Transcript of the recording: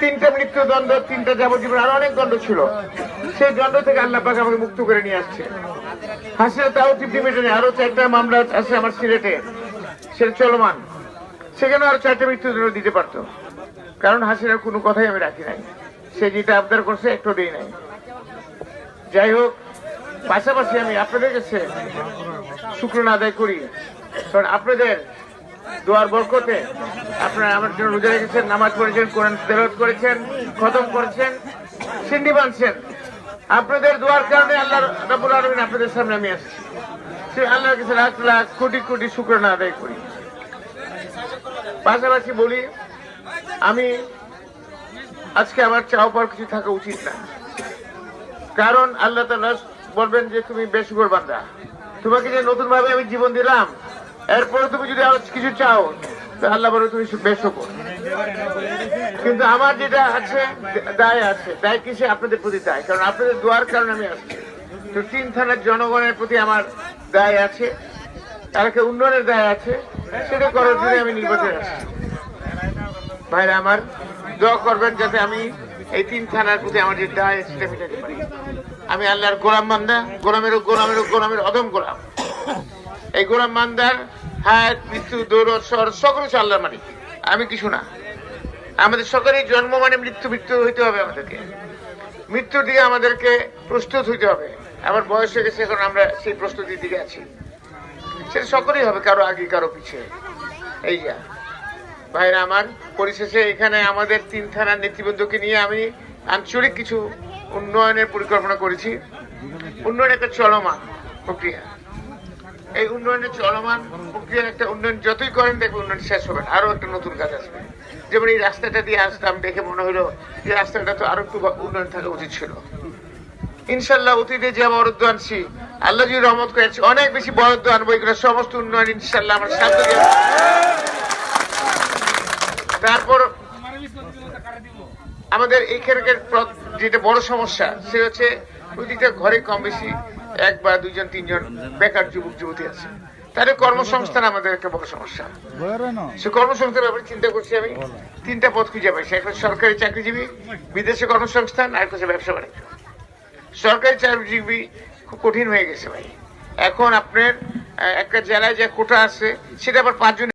তিনটা মৃত্যুদণ্ড, তিনটা যাবজ্জীবন, আরো অনেক দণ্ড ছিল। সেই দণ্ড থেকে আল্লাহ পাক আমাকে মুক্ত করে নিয়ে আসছে। হাসিনা তাও তৃপ্তি মেটেনি, আরো 4টা মামলা আছে আমার সিলেটে, সেটা চলমান। সেখানে আরো 4টা মৃত্যুদণ্ড দিতে পারতো, কারণ হাসিনার কোনো কথাই আমি রাখি নাই। সে যেটা আবদার করছে একটু দিই নাই। যাই হোক, পাশাপাশি আমি আপনাদের কাছে শুকরানা আদায় করি, কারণ আপনাদের দোয়ার বরকতে আপনারা আমার জন্য রোজা রেখেছেন, নামাজ পড়েছেন, কোরআন তেলাওয়াত করেছেন, খতম করেছেন, সিন্ডি বাঁধছেন। আপনাদের দোয়ার কারণে আল্লাহ রাব্বুল আলামিন আপনাদের সামনে আমি আসছি। সে আল্লাহর কাছে লাখ লাখ কোটি কোটি শুকরানা আদায় করি। পাশাপাশি বলি, আমি আজকে আমার চাও পাওয়ার কিছু থাকা উচিত না, কারণ আল্লাহ তাআলা বলবেন যে তুমি বেশুকর বান্দা, তোমাকে যে নতুন ভাবে আমি জীবন দিলাম, এরপরে তুমি যদি আরো কিছু চাও, তো আল্লাহ বলে তুমি বেশুকর। কিন্তু আমার যেটা আছে, দায় আছে। দায় কিসে? আপনাদের প্রতি দায়, কারণ আপনাদের দোয়ার কারণে আমি আসছি। তো 3 থানার জনগণের প্রতি আমার দায় আছে, তাদেরকে উন্নয়নের দায় আছে, সেটা করার জন্য আমি নির্বাচনে আসছি। ভাইরা আমার, দোয়া করবেন যাতে আমি এই 3 থানার প্রতি আমার যে দায় সেটা মেটাতে পারি। আমি আল্লাহর গোলাম বান্দা, গোলামের অদম গোলাম। এই গোলাম বান্দার হায়াত, মৃত্যু, দৌলত, শহর সকল হচ্ছে আল্লাহর মালিক, আমি কিছু না। আমাদের সকলের জন্ম মানে মৃত্যু, মৃত্যু হইতে হবে আমাদেরকে। মৃত্যুর দিকে আমাদেরকে প্রস্তুত হইতে হবে। আমার বয়স হয়ে গেছে, এখন আমরা সেই প্রস্তুতির দিকে আছি। সেটা সকলেই হবে, কারো আগে কারো পিছিয়ে। এই যা ভাইরা আমার, পরিশেষে এখানে আমাদের 3 থানার নেতৃবৃন্দকে নিয়ে আমি আঞ্চলিক কিছু উন্নয়নের পরিকল্পনা করেছি। উন্নয়ন একটা চলমান প্রক্রিয়া। এই উন্নয়নের চলমান প্রক্রিয়ার একটা উন্নয়ন যতই করেন দেখবেন উন্নয়ন শেষ হবে না, আরো একটা নতুন কাজ আসবে। যেমন এই রাস্তাটা দিয়ে আসলাম, দেখে মনে হলো যে রাস্তাটা তো আরো একটু উন্নয়ন থাকা উচিত ছিল। ইনশাল্লাহ অতীতে যে বরাদ্দ আনছি, আল্লাহ যদি রহমত করেছে, অনেক বেশি বরাদ্দ আনবো। এগুলো সমস্ত উন্নয়ন ইনশাল্লাহ আমার সাধ্য দিয়ে। তারপর আমাদের এইখানকার যেটা বড় সমস্যা, সে হচ্ছে প্রতিটা ঘরে কম বেশি 1 বা 2 জন 3 জন বেকার যুবক যুবতী আছে। তাদের কর্মসংস্থান আমাদের একটা বড় সমস্যা। সে কর্মসংস্থানের ব্যাপারে চিন্তা করছি আমি। 3টা পথ খুঁজে পাইছি। একটা সরকারি চাকরিজীবী, বিদেশে কর্মসংস্থান, আর একটা ব্যবসা বাণিজ্য। সরকারি চাকরিজীবী খুব কঠিন হয়ে গেছে ভাই। এখন আপনার একটা জেলায় যে কোটা আছে, সেটা আবার 5 জন